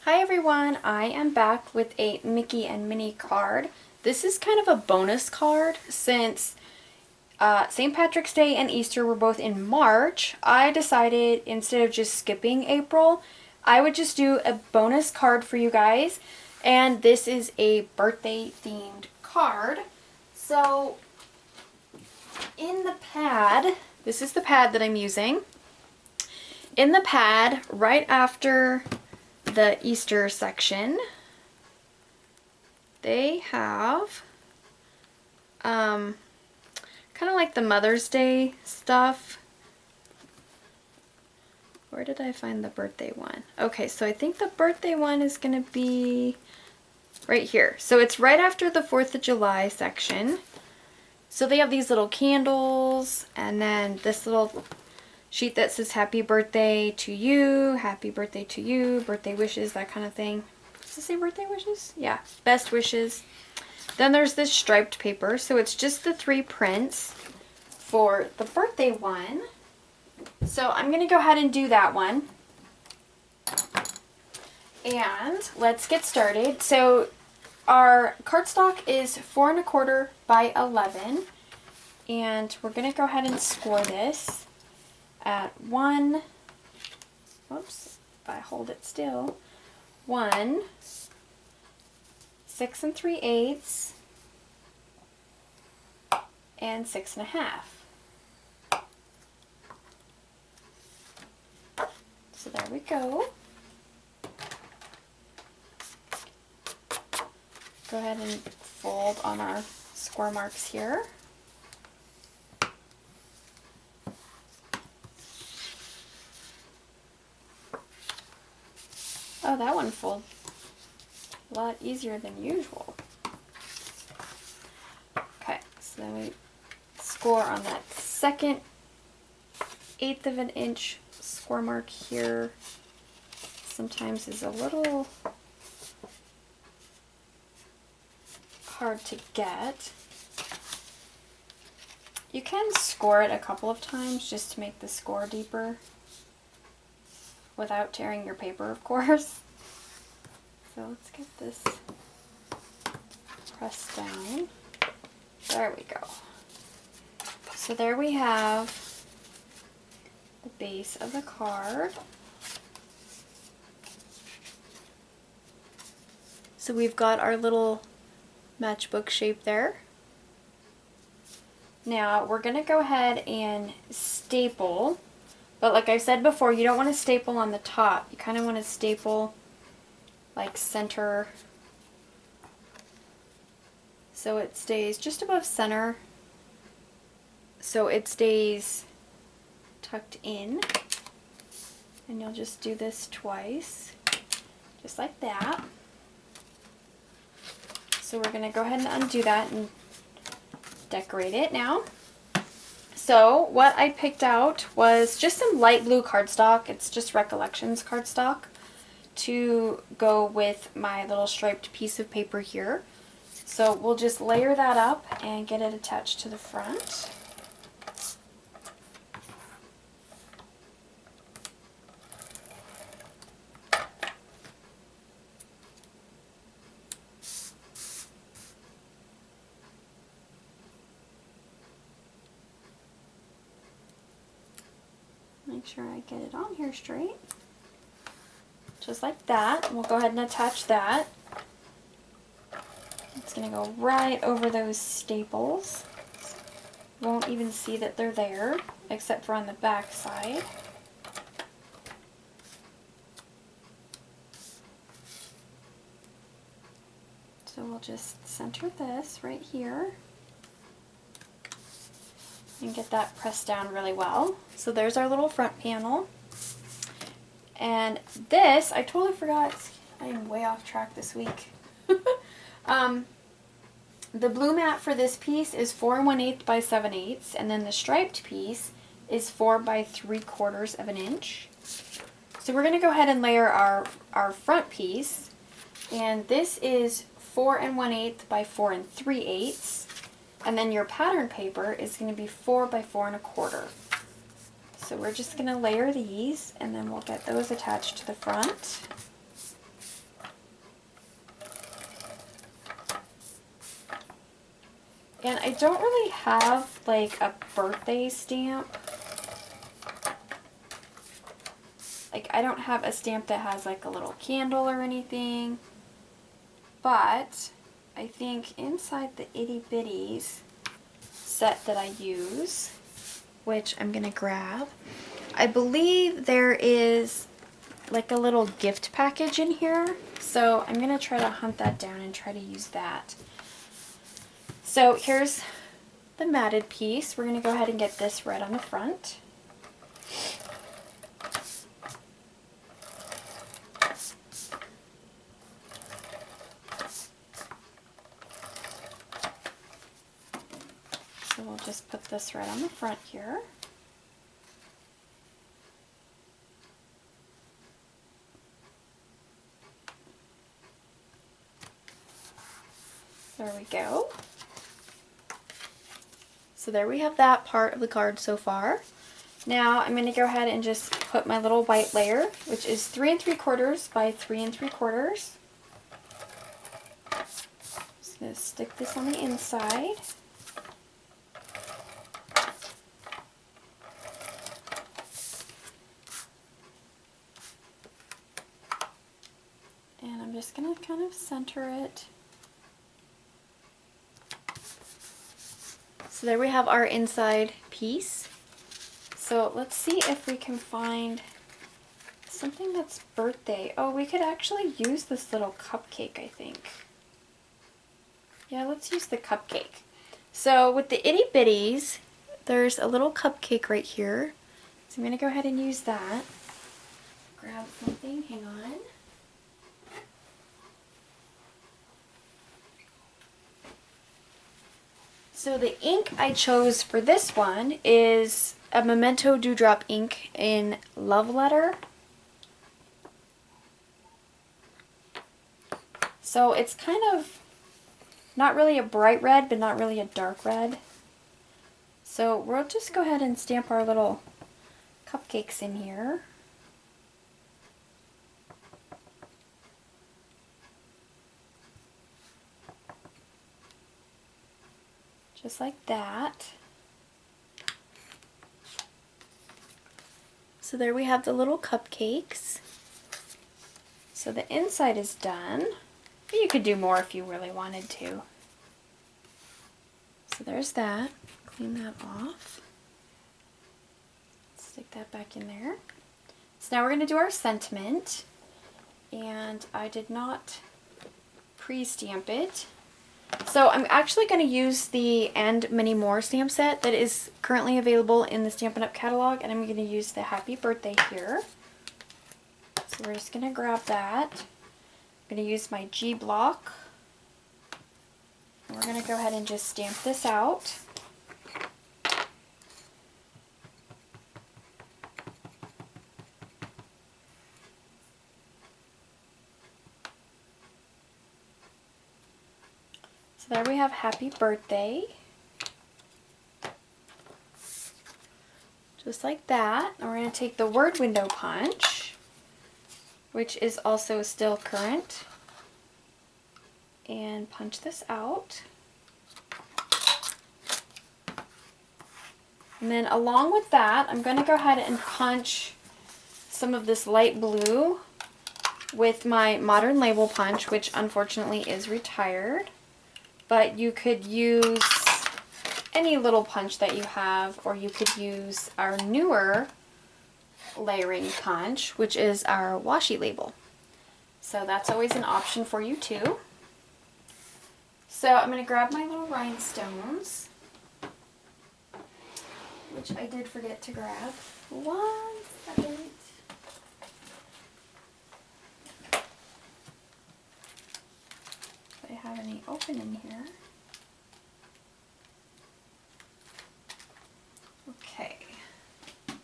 Hi everyone, I am back with a Mickey and Minnie card. This is kind of a bonus card since St. Patrick's Day and Easter were both in March. I decided instead of just skipping April, I would just do a bonus card for you guys. And this is a birthday themed card. So in the pad, this is the pad that I'm using. In the pad, right after the Easter section, they have kind of like the Mother's Day stuff. Where did I find the birthday one? Okay, so I think the birthday one is going to be right here. So it's right after the 4th of July section. So they have these little candles and then this little sheet that says happy birthday to you, birthday wishes, that kind of thing. Does it say birthday wishes? Yeah, best wishes. Then there's this striped paper, so it's just the 3 prints for the birthday one. So I'm going to go ahead and do that one. And let's get started. So our cardstock is 4 1/4 by 11. And we're going to go ahead and score this at 1, whoops, if I hold it still, 1, 6 3/8, and 6 1/2. So there we go. Go ahead and fold on our score marks here. Oh, that one folded a lot easier than usual. Okay, so then we score on that second 1/8 of an inch score mark here. Sometimes is a little hard to get. You can score it a couple of times just to make the score deeper, without tearing your paper, of course. So let's get this pressed down. There we go. So there we have the base of the card. So we've got our little matchbook shape there. Now we're going to go ahead and staple. But like I said before, you don't want to staple on the top. You kind of want to staple like center, so it stays just above center, so it stays tucked in. And you'll just do this twice, just like that. So we're going to go ahead and undo that and decorate it now. So what I picked out was just some light blue cardstock. It's just Recollections cardstock to go with my little striped piece of paper here. So we'll just layer that up and get it attached to the front. Make sure I get it on here straight. Just like that. We'll go ahead and attach that. It's going to go right over those staples. Won't even see that they're there, except for on the back side. So we'll just center this right here and get that pressed down really well. So there's our little front panel. And this, I totally forgot, I am way off track this week. The blue mat for this piece is 4 1/8 by 7/8, and then the striped piece is 4 by 3/4 of an inch. So we're going to go ahead and layer our front piece, and this is 4 1/8 by 4 3/8, and then your pattern paper is going to be 4 by 4 1/4. So we're just going to layer these, and then we'll get those attached to the front. And I don't really have like a birthday stamp. Like I don't have a stamp that has like a little candle or anything. But I think inside the itty bitties set that I use, which I'm gonna grab, I believe there is like a little gift package in here. So I'm gonna try to hunt that down and try to use that. So here's the matted piece. We're gonna go ahead and get this red on the front. So we'll just put this red on the front here. There we go. So there we have that part of the card so far. Now I'm going to go ahead and just put my little white layer, which is 3 3/4 by 3 3/4. Just going to stick this on the inside. And I'm just going to kind of center it. So there we have our inside piece. So let's see if we can find something that's birthday. Oh, we could actually use this little cupcake, I think. Yeah, let's use the cupcake. So with the itty bitties, there's a little cupcake right here. So I'm going to go ahead and use that. Grab something, hang on. So the ink I chose for this one is a Memento Dewdrop ink in Love Letter. So it's kind of not really a bright red, but not really a dark red. So we'll just go ahead and stamp our little cupcakes in here. Just like that. So there we have the little cupcakes. So the inside is done. You could do more if you really wanted to. So there's that. Clean that off. Stick that back in there. So now we're going to do our sentiment. And I did not pre-stamp it. So I'm actually going to use the And Many More stamp set that is currently available in the Stampin' Up! Catalog, and I'm going to use the Happy Birthday here. So we're just going to grab that. I'm going to use my G block. And we're going to go ahead and just stamp this out. So there we have Happy Birthday. Just like that. And we're going to take the word window punch, which is also still current, and punch this out. And then along with that, I'm going to go ahead and punch some of this light blue with my Modern Label punch, which unfortunately is retired. But you could use any little punch that you have, or you could use our newer layering punch, which is our washi label. So that's always an option for you too. So I'm going to grab my little rhinestones, which I did forget to grab. One second. Do I have any open in here? Okay. So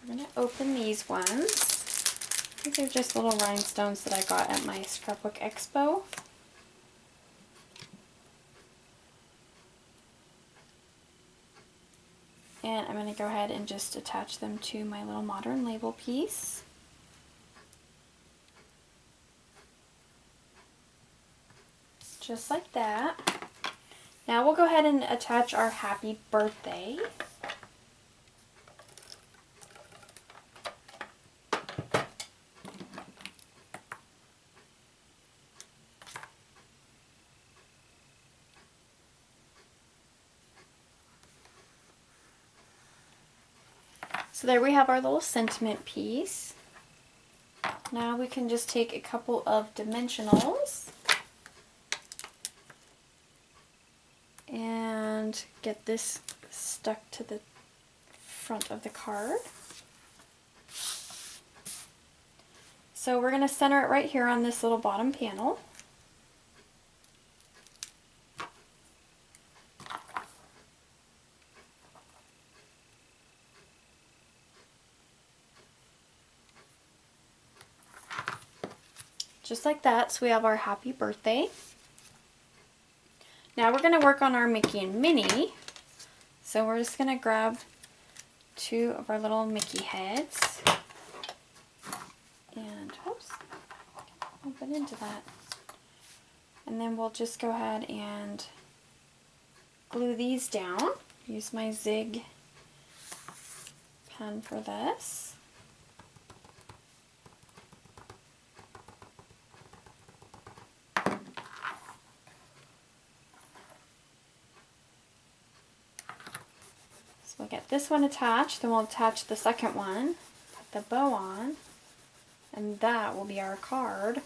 we're going to open these ones. I think they're just little rhinestones that I got at my Scrapbook Expo. And I'm going to go ahead and just attach them to my little Modern Label piece. Just like that. Now we'll go ahead and attach our happy birthday. So there we have our little sentiment piece. Now we can just take a couple of dimensionals and get this stuck to the front of the card. So we're going to center it right here on this little bottom panel. Just like that, so we have our happy birthday. Now we're going to work on our Mickey and Minnie. So we're just going to grab two of our little Mickey heads. And, oops, bump it into that. And then we'll just go ahead and glue these down. Use my zig pen for this. We'll get this one attached, then we'll attach the second one, put the bow on, and that will be our card.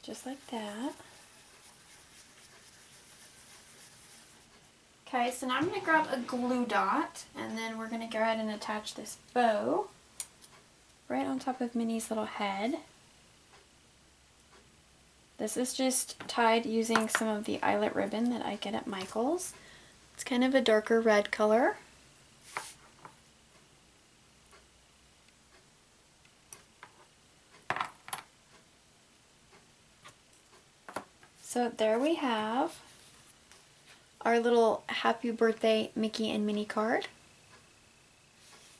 Just like that. Okay, so now I'm going to grab a glue dot, and then we're going to go ahead and attach this bow right on top of Minnie's little head. This is just tied using some of the eyelet ribbon that I get at Michael's. It's kind of a darker red color. So there we have our little happy birthday Mickey and Minnie card.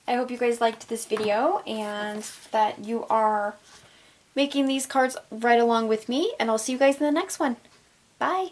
I hope you guys liked this video and that you are making these cards right along with me, and I'll see you guys in the next one. Bye!